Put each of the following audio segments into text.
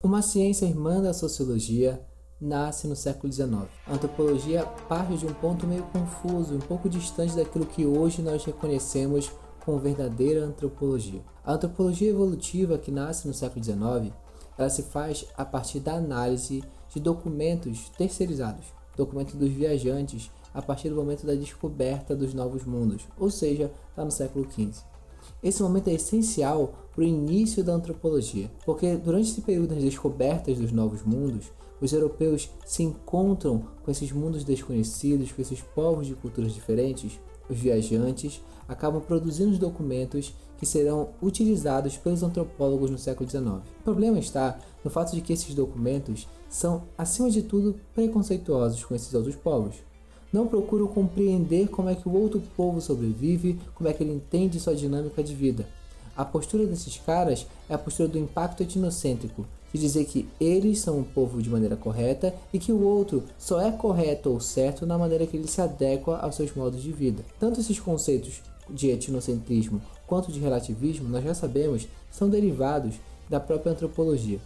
Uma ciência irmã da sociologia nasce no século XIX. A antropologia parte de um ponto meio confuso, um pouco distante daquilo que hoje nós reconhecemos como verdadeira antropologia. A antropologia evolutiva que nasce no século XIX, ela se faz a partir da análise de documentos terceirizados, documentos dos viajantes, a partir do momento da descoberta dos novos mundos, ou seja, lá no século XV. Esse momento é essencial para o início da antropologia, porque durante esse período das descobertas dos novos mundos, os europeus se encontram com esses mundos desconhecidos, com esses povos de culturas diferentes. Os viajantes acabam produzindo os documentos que serão utilizados pelos antropólogos no século XIX. O problema está no fato de que esses documentos são, acima de tudo, preconceituosos com esses outros povos. Não procuram compreender como é que o outro povo sobrevive, como é que ele entende sua dinâmica de vida. A postura desses caras é a postura do impacto etnocêntrico, de dizer que eles são um povo de maneira correta e que o outro só é correto ou certo na maneira que ele se adequa aos seus modos de vida. Tanto esses conceitos de etnocentrismo quanto de relativismo, nós já sabemos, são derivados da própria antropologia.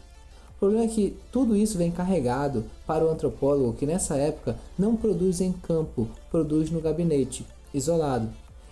O problema é que tudo isso vem carregado para o antropólogo que nessa época não produz em campo, produz no gabinete, isolado.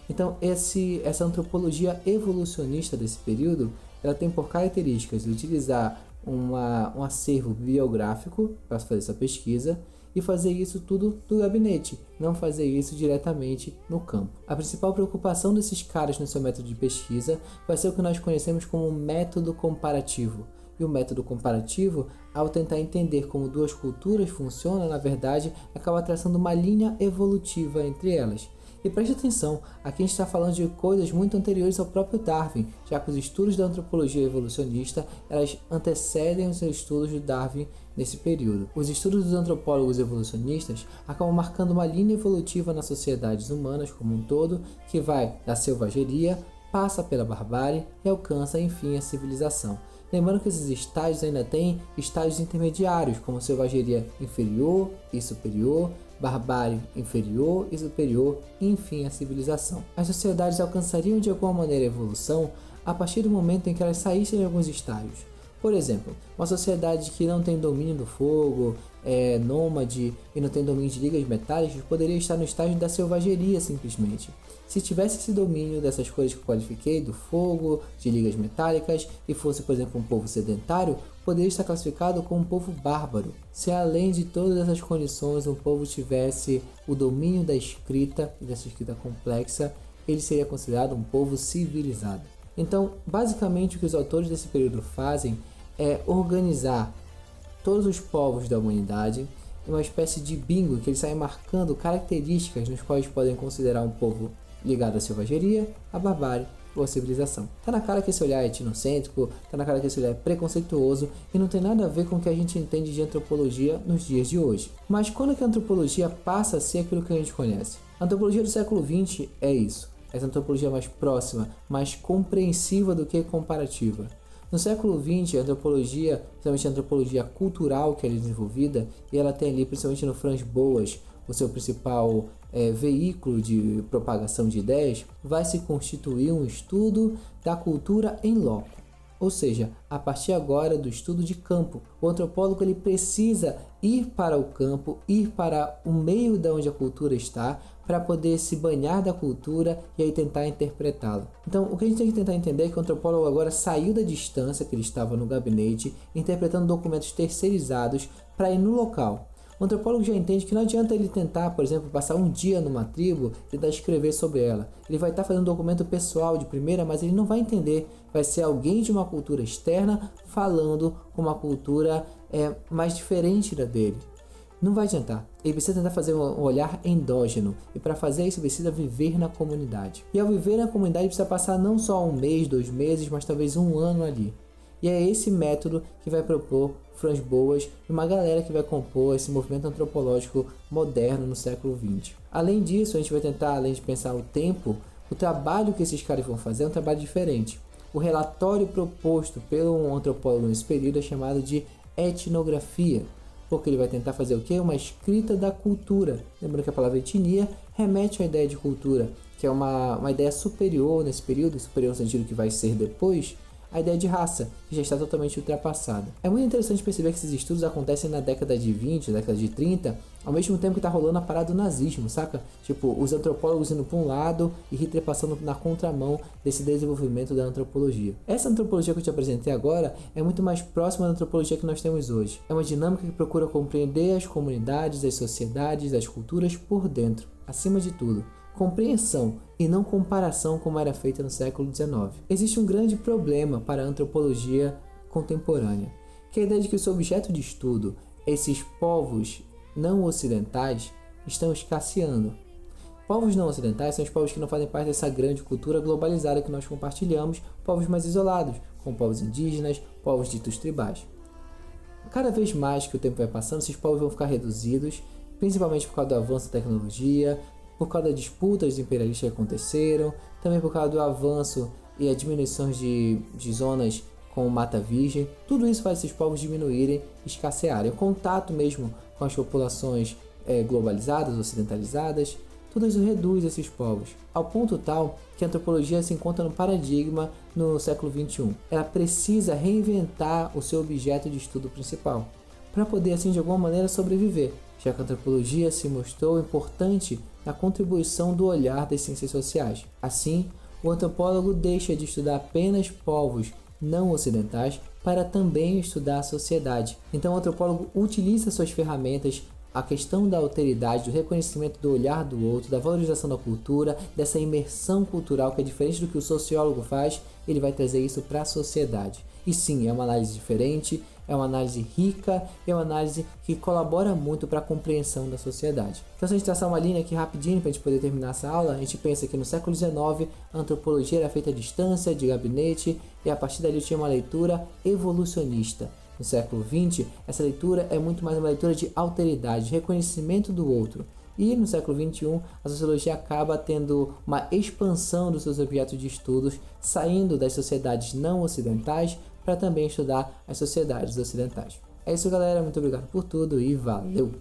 Então essa antropologia evolucionista desse período, ela tem por características de utilizar um acervo biográfico para fazer essa pesquisa e fazer isso tudo do gabinete, não fazer isso diretamente no campo. A principal preocupação desses caras no seu método de pesquisa vai ser o que nós conhecemos como método comparativo. E o método comparativo, ao tentar entender como duas culturas funcionam, na verdade, acaba traçando uma linha evolutiva entre elas. E preste atenção, aqui a gente está falando de coisas muito anteriores ao próprio Darwin, já que os estudos da antropologia evolucionista, elas antecedem os estudos de Darwin nesse período. Os estudos dos antropólogos evolucionistas acabam marcando uma linha evolutiva nas sociedades humanas como um todo, que vai da selvageria, passa pela barbárie e alcança, enfim, a civilização. Lembrando que esses estágios ainda têm estágios intermediários, como selvageria inferior e superior, barbárie inferior e superior, e enfim a civilização. As sociedades alcançariam de alguma maneira a evolução a partir do momento em que elas saíssem de alguns estágios. Por exemplo, uma sociedade que não tem domínio do fogo, é nômade e não tem domínio de ligas metálicas poderia estar no estágio da selvageria simplesmente. Se tivesse esse domínio dessas coisas que eu qualifiquei, do fogo, de ligas metálicas, e fosse, por exemplo, um povo sedentário, poderia estar classificado como um povo bárbaro. Se além de todas essas condições um povo tivesse o domínio da escrita, e dessa escrita complexa, ele seria considerado um povo civilizado. Então, basicamente o que os autores desse período fazem é organizar todos os povos da humanidade em uma espécie de bingo que eles saem marcando características nos quais podem considerar um povo ligado à selvageria, à barbárie ou à civilização. Tá na cara que esse olhar é etnocêntrico, tá na cara que esse olhar é preconceituoso e não tem nada a ver com o que a gente entende de antropologia nos dias de hoje. Mas quando é que a antropologia passa a ser aquilo que a gente conhece? A antropologia do século XX é isso. Essa antropologia mais próxima, mais compreensiva do que comparativa. No século XX, a antropologia, principalmente a antropologia cultural que é desenvolvida, e ela tem ali, principalmente no Franz Boas, o seu principal veículo de propagação de ideias, vai se constituir um estudo da cultura em loco. Ou seja, a partir agora do estudo de campo. O antropólogo ele precisa ir para o campo, ir para o meio de onde a cultura está, para poder se banhar da cultura e aí tentar interpretá-la. Então, o que a gente tem que tentar entender é que o antropólogo agora saiu da distância que ele estava no gabinete, interpretando documentos terceirizados para ir no local. O antropólogo já entende que não adianta ele tentar, por exemplo, passar um dia numa tribo e tentar escrever sobre ela. Ele vai estar fazendo um documento pessoal de primeira, mas ele não vai entender. Vai ser alguém de uma cultura externa falando com uma cultura mais diferente da dele. Não vai adiantar. Ele precisa tentar fazer um olhar endógeno. E para fazer isso, precisa viver na comunidade. E ao viver na comunidade, precisa passar não só um mês, 2 meses, mas talvez um ano ali. E é esse método que vai propor Franz Boas e uma galera que vai compor esse movimento antropológico moderno no século XX. Além disso, a gente vai tentar, além de pensar o tempo, o trabalho que esses caras vão fazer é um trabalho diferente. O relatório proposto pelo antropólogo nesse período é chamado de etnografia, porque ele vai tentar fazer o quê? Uma escrita da cultura. Lembrando que a palavra etnia remete à ideia de cultura, que é uma ideia superior nesse período, superior no sentido que vai ser depois, a ideia de raça, que já está totalmente ultrapassada. É muito interessante perceber que esses estudos acontecem na década de 20, década de 30, ao mesmo tempo que tá rolando a parada do nazismo, saca? Tipo, os antropólogos indo para um lado e Hitler passando na contramão desse desenvolvimento da antropologia. Essa antropologia que eu te apresentei agora é muito mais próxima da antropologia que nós temos hoje. É uma dinâmica que procura compreender as comunidades, as sociedades, as culturas por dentro, acima de tudo. Compreensão e não comparação como era feita no século XIX. Existe um grande problema para a antropologia contemporânea, que é a ideia de que o seu objeto de estudo, esses povos não ocidentais, estão escasseando. Povos não ocidentais são os povos que não fazem parte dessa grande cultura globalizada que nós compartilhamos, povos mais isolados, como povos indígenas, povos ditos tribais. Cada vez mais que o tempo vai passando, esses povos vão ficar reduzidos, principalmente por causa do avanço da tecnologia, por causa das disputas imperialistas que aconteceram, também por causa do avanço e a diminuição de zonas como mata virgem. Tudo isso faz esses povos diminuírem, escassearem. O contato mesmo com as populações globalizadas, ocidentalizadas, tudo isso reduz esses povos, ao ponto tal que a antropologia se encontra no paradigma no século XXI. Ela precisa reinventar o seu objeto de estudo principal, para poder assim de alguma maneira sobreviver, já que a antropologia se mostrou importante na contribuição do olhar das ciências sociais. Assim, o antropólogo deixa de estudar apenas povos não ocidentais para também estudar a sociedade. Então o antropólogo utiliza suas ferramentas, a questão da alteridade, do reconhecimento do olhar do outro, da valorização da cultura, dessa imersão cultural que é diferente do que o sociólogo faz, ele vai trazer isso para a sociedade. E sim, é uma análise diferente, é uma análise rica, é uma análise que colabora muito para a compreensão da sociedade. Então, se a gente traçar uma linha aqui rapidinho para a gente poder terminar essa aula, a gente pensa que no século XIX a antropologia era feita à distância, de gabinete, e a partir dali tinha uma leitura evolucionista. No século XX, essa leitura é muito mais uma leitura de alteridade, de reconhecimento do outro. E no século XXI, a sociologia acaba tendo uma expansão dos seus objetos de estudos, saindo das sociedades não ocidentais para também estudar as sociedades ocidentais. É isso, galera. Muito obrigado por tudo e valeu!